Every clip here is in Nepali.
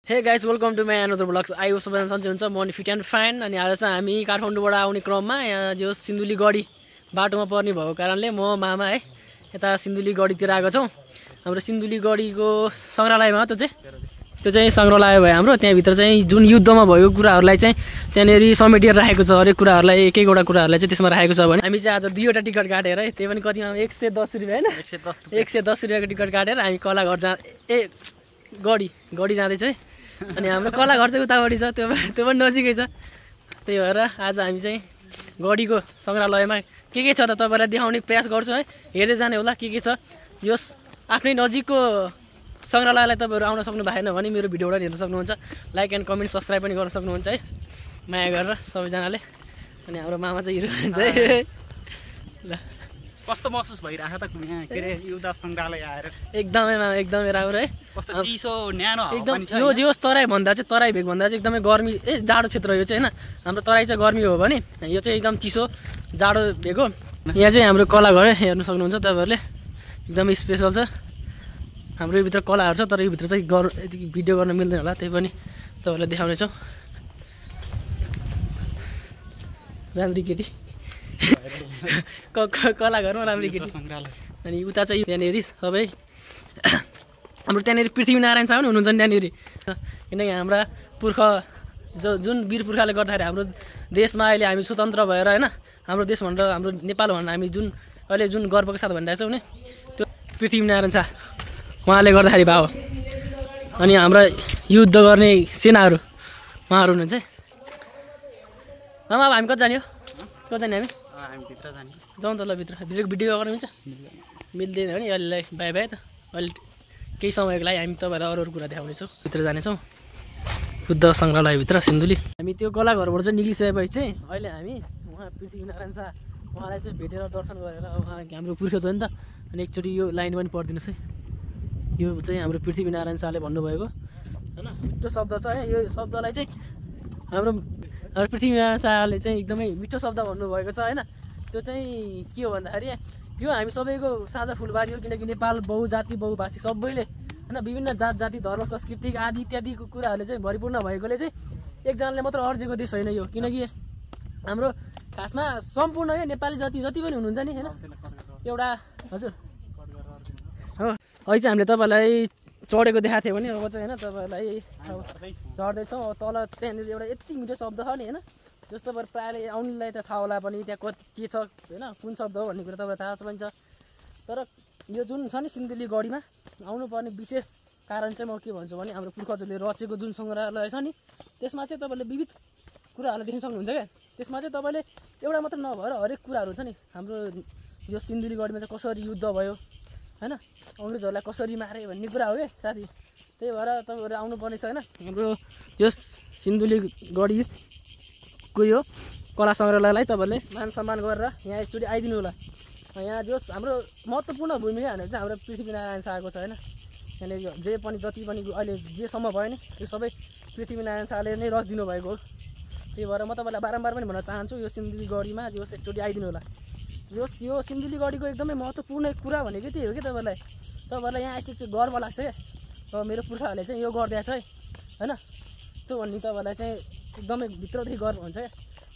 हे guys welcome to my another blogs. I hope सबैजना सन्चै हुन्छ। म फिट एन्ड फाइन। अनि आज चाहिँ हामी काठमाडौँबाट आउने क्रममा यहाँ जो सिन्धुली गढी बाटोमा पर्ने भएको कारणले म मामा है यता सिन्धुली गढीतिर आएको छौँ। हाम्रो सिन्धुली गढीको सङ्ग्रहालयमा त्यो चाहिँ सङ्ग्रहालय भयो हाम्रो। त्यहाँभित्र चाहिँ जुन युद्धमा भएको कुराहरूलाई चाहिँ त्यहाँनिर समेटेर राखेको छ। हरेक कुराहरूलाई एक एकवटा कुराहरूलाई चाहिँ त्यसमा राखेको छ भने हामी चाहिँ आज दुईवटा टिकट काटेर है, त्यही पनि कतिमा 110 रुपियाँ होइन, 110 रुपियाँको टिकट काटेर हामी कला घर गढी जाँदैछ है। अनि हाम्रो कला घर चाहिँ उतापट्टि छ, त्यो पनि नजिकै छ। त्यही भएर आज हामी चाहिँ गढीको सङ्ग्रहालयमा के छ त तपाईँलाई देखाउने प्रयास गर्छु है। हेर्दै जाने होला के छ। यस आफ्नै नजिकको सङ्ग्रहालयलाई तपाईँहरू आउन सक्नु भएन भने मेरो भिडियोबाट हेर्न सक्नुहुन्छ। लाइक एन्ड कमेन्ट सब्सक्राइब पनि गर्न सक्नुहुन्छ है, माया गरेर सबैजनाले। अनि हाम्रो मामा चाहिँ हिरो हुन्छ है। ल कस्तो महसुस भइरहेको त यहाँ के अरे युद्ध सङ्ग्रहालय आएर? एकदमै राम्रो है। कस्तो चिसो न्यानो एकदम। यो जो तराई भन्दा चाहिँ तराई भेग भन्दा चाहिँ एकदमै गर्मी जाडो क्षेत्र यो चाहिँ होइन। हाम्रो तराई चाहिँ गर्मी हो भने यो चाहिँ एकदम चिसो जाडो भेग हो। यहाँ चाहिँ हाम्रो कला घर हेर्न सक्नुहुन्छ तपाईँहरूले, एकदमै स्पेसल छ। हाम्रो यो भित्र कलाहरू छ, तर यो भित्र चाहिँ भिडियो गर्न मिल्दैन होला, त्यही पनि तपाईँहरूलाई देखाउनेछौँ। राम्री केटी कला घरमा राम्री केटी सङ्ग्रहालय। अनि उता चाहिँ त्यहाँनिर सबै हाम्रो त्यहाँनिर पृथ्वीनारायण शाह पनि हुनुहुन्छ नि त्यहाँनिर। किनकि हाम्रा पुर्खा जुन वीर पुर्खाले गर्दाखेरि हाम्रो देशमा अहिले हामी स्वतन्त्र भएर होइन, हाम्रो देश भनेर हाम्रो नेपाल भनेर हामी अहिले जुन गर्वको साथ भनिरहेको छौँ नि, त्यो पृथ्वीनारायण शाह उहाँले गर्दाखेरि भयो। अनि हाम्रा युद्ध गर्ने सेनाहरू उहाँहरू हुनुहुन्छ है। मामा अब हामी कति जाने हो? कति जाने हामी भित्र जाने जाउँ त। ल भित्रको भिडियो गर्न मिल्छ? मिल्दैन भने अहिले बाई बाई त। अहिले केही समयको लागि हामी तपाईँलाई अरू कुरा देखाउनेछौँ। भित्र जानेछौँ बुद्ध सङ्ग्रहालयभित्र सिन्धुली। हामी त्यो कला घरबाट चाहिँ निक्लिसकेपछि चाहिँ अहिले हामी उहाँ पृथ्वीनारायण शाह उहाँलाई चाहिँ भेटेर दर्शन गरेर उहाँ हाम्रो पुर्खा छ नि त। अनि एकचोटि यो लाइन पनि पढिदिनुहोस् है। यो चाहिँ हाम्रो पृथ्वीनारायण शाहले भन्नुभएको होइन, मिठो शब्द छ है। यो शब्दलाई चाहिँ हाम्रो पृथ्वीनारायण शाहले चाहिँ एकदमै मिठो शब्द भन्नुभएको छ होइन। त्यो चाहिँ के हो भन्दाखेरि यो हामी सबैको साझा फुलबारी हो। किनकि नेपाल बहुजाति बहुभाषी सबैले होइन, विभिन्न जात जाति धर्म सांस्कृतिक आदि इत्यादिको कुराहरूले चाहिँ भरिपूर्ण भएकोले चाहिँ एकजनाले मात्र अर्जेको देश होइन यो। किनकि हाम्रो खासमा सम्पूर्ण यो नेपाली जति पनि हुनुहुन्छ नि होइन, एउटा हजुर हो। अहिले चाहिँ हामीले तपाईँलाई चढेको देखाएको थियो भने अब चाहिँ होइन तपाईँलाई चढ्दैछौँ। अब तल त्यहाँनिर एउटा यति मिठो शब्द छ नि होइन, जस्तो प्रायःले आउनेलाई त थाहा होला पनि त्यहाँ के छ होइन, कुन शब्द हो भन्ने कुरा तपाईँलाई थाहा पनि छ। तर यो जुन छ नि सिन्धुली गढीमा आउनुपर्ने विशेष कारण चाहिँ म के भन्छु भने हाम्रो पुर्खाहरूले रचेको जुन सङ्ग्रहालय छ नि, त्यसमा चाहिँ तपाईँले विविध कुराहरूलाई देख्न सक्नुहुन्छ क्या। त्यसमा चाहिँ तपाईँले एउटा मात्र नभएर हरेक कुराहरू छ नि। हाम्रो यो सिन्धुली गढीमा चाहिँ कसरी युद्ध भयो होइन, अङ्ग्रेजहरूलाई कसरी मारे भन्ने कुरा हो क्या साथी। त्यही भएर तपाईँहरू आउनुपर्ने छ होइन। हाम्रो यस सिन्धुली गढीको यो कला सङ्ग्रहालयलाई तपाईँले मान सम्मान गरेर यहाँ एकचोटि आइदिनु होला। यहाँ जो हाम्रो महत्त्वपूर्ण भूमिका भनेको चाहिँ हाम्रो पृथ्वीनारायण शाहको छ होइन। यहाँनिर जे पनि जति पनि अहिले जेसम्म भयो नि त्यो सबै पृथ्वीनारायण शाहले नै रचिदिनु भएको हो। त्यही भएर म तपाईँलाई बारम्बार पनि भन्न चाहन्छु यो सिन्धुली गढीमा जोस् एकचोटि आइदिनु होला। यो सिन्धुली गढीको एकदमै महत्त्वपूर्ण कुरा भनेको त्यही हो कि तपाईँहरूलाई यहाँ आइसकेपछि गर्व लाग्छ क्या। अब मेरो पुर्खाहरूले चाहिँ यो गरिदिएको छ है होइन, त्यो भन्ने तपाईँलाई चाहिँ एकदमै भित्रदेखि गर्व हुन्छ क्या।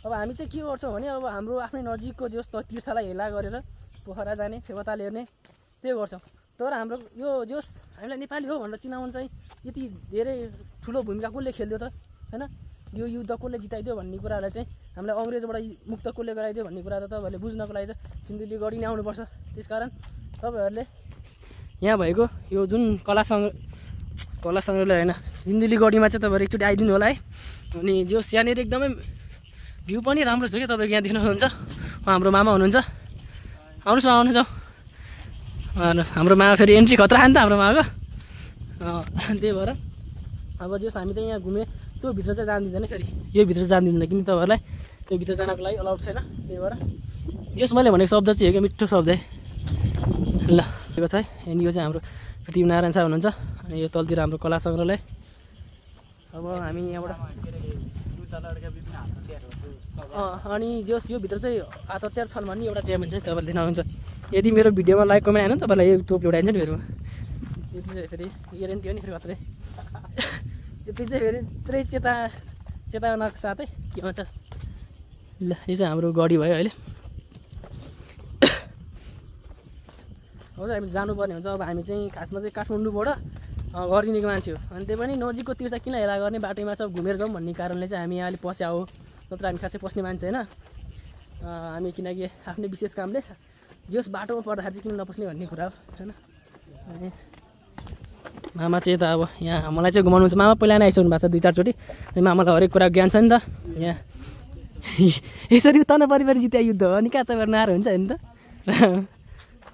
अब हामी चाहिँ के गर्छौँ भने अब हाम्रो आफ्नै नजिकको जो तीर्थलाई हेला गरेर पोखरा जाने फेवाताल हेर्ने त्यो गर्छौँ। तर हाम्रो यो जोस् हामीलाई नेपाली हो भनेर चिनाउनु चाहिँ यति धेरै ठुलो भूमिका कसले खेल्यो त होइन। यो युद्ध कसले जिताइदियो भन्ने कुरालाई चाहिँ हामीलाई अङ्ग्रेजबाट मुक्त कसले गराइदियो भन्ने कुरा त तपाईँहरूले बुझ्नको लागि चाहिँ सिन्धुली गढी नै आउनुपर्छ। त्यसकारण तपाईँहरूले यहाँ भएको यो जुन कला सङ्ग्रहालय होइन सिन्धुली गढीमा चाहिँ तपाईँहरू एकचोटि आइदिनु होला है। अनि जो यहाँनिर एकदमै भ्यू पनि राम्रो छ क्या तपाईँको यहाँ देख्न सक्नुहुन्छ। हाम्रो मामा हुनुहुन्छ, आउनुहोस् न आउनुहोस् जाउँ। हाम्रो मामा फेरि एन्ट्री खतरा खायो नि त हाम्रो मामाको। त्यही भएर अब जस हामी त यहाँ घुमेँ त्यो भित्र चाहिँ जान दिँदैन, फेरि यो भित्र जान दिँदैन किन तपाईँहरूलाई त्यो भित्र जानको लागि अलाउड छैन। त्यही भएर जस मैले भनेको शब्द चाहिँ हो क्या मिठो शब्द है। ल त्यो छ है। अनि यो चाहिँ हाम्रो पृथ्वीनारायण शाह हुनुहुन्छ। अनि यो तलतिर हाम्रो कला सङ्ग्रहालय। अब हामी यहाँबाट अनि जस यो भित्र चाहिँ हात हतियार छन् भन्ने एउटा च्याम्पियन चाहिँ तपाईँले देख्नुहुन्छ। यदि मेरो भिडियोमा लाइक कमेन्ट आएन तपाईँलाई यो तोप एउटाइन्छ नि फेरि। यो चाहिँ फेरि ग्यारेन्टी हो नि फेरि खत्रै। यति चाहिँ फेरि पुरै चेतावनाको साथै के भन्छ ल यो चाहिँ हाम्रो गढी भयो अहिले अब चाहिँ हामी जानुपर्ने हुन्छ अब हामी चाहिँ खासमा चाहिँ काठमाडौँबाट घर किनेको मान्छे हो अनि त्यही पनि नजिकको तीर्थ किन हेला गर्ने बाटोमा चाहिँ घुमेर जाउँ भन्ने कारणले चाहिँ हामी यहाँ पस्या हो नत्र हामी खासै पस्ने मान्छे होइन हामी किनकि आफ्नै विशेष कामले जस बाटोमा पर्दाखेरि चाहिँ किन नपस्ने भन्ने कुरा हो होइन अनि मामा चाहिँ त अब यहाँ मलाई चाहिँ घुमाउनुहुन्छ मामा पहिला नै आइसक्नु भएको छ 2-4 चोटि अनि मामालाई हरेक कुरा ज्ञान छ नि त यहाँ यसरी तन परिवार जित्या युद्ध हो अनि कहाँ तपाईँहरू नआएर हुन्छ नि त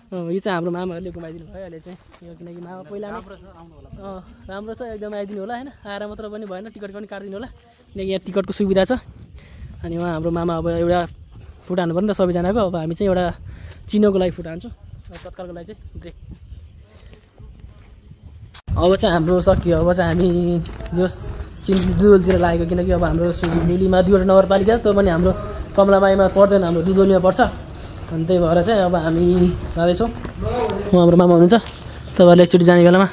यो चाहिँ हाम्रो मामाहरूले घुमाइदिनु भयो अहिले चाहिँ यो किनकि मामा पहिला नै राम्रो छ एकदम आइदिनु होला होइन आएर मात्र पनि भएन टिकट पनि काटिदिनु होला किनकि यहाँ टिकटको सुविधा छ अनि उहाँ हाम्रो मामा अब एउटा फुट हान्नु पर्यो नि त सबैजनाको अब हामी चाहिँ एउटा चिनोको लागि फुट हान्छौँ तत्कालको लागि चाहिँ ब्रेक अब चाहिँ हाम्रो सकियो अब चाहिँ हामी यो दुधोलीतिर लागेको किनकि अब हाम्रो सिन्धुलीमा 2वटा नगरपालिका त्यो पनि हाम्रो कमलाबाईमा पर्दैन हाम्रो दुधोलीमा पर्छ अनि त्यही भएर चाहिँ अब हामी जाँदैछौँ उहाँ हाम्रो मामा हुनुहुन्छ तपाईँहरूले एकचोटि जाने बेलामा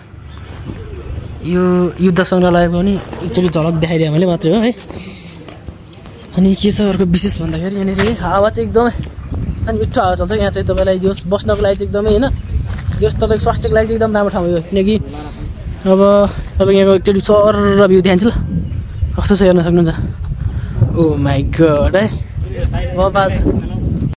यो युद्ध सङ्ग्रहालयको पनि एकचोटि झलक देखाइदिएँ मैले मात्रै हो है अनि के छ अर्को विशेष भन्दाखेरि यहाँनिर हावा चाहिँ एकदमै अनि मिठो हावा चल्छ यहाँ चाहिँ तपाईँलाई जो बस्नको लागि चाहिँ एकदमै होइन जस तपाईँको स्वास्थ्यको लागि चाहिँ एकदम राम्रो ठाउँ हो किनकि अब तपाईँ यहाँको एकचोटि सर भ्यू देखान्छु ल कस्तो छ हेर्न सक्नुहुन्छ ओ माई गड है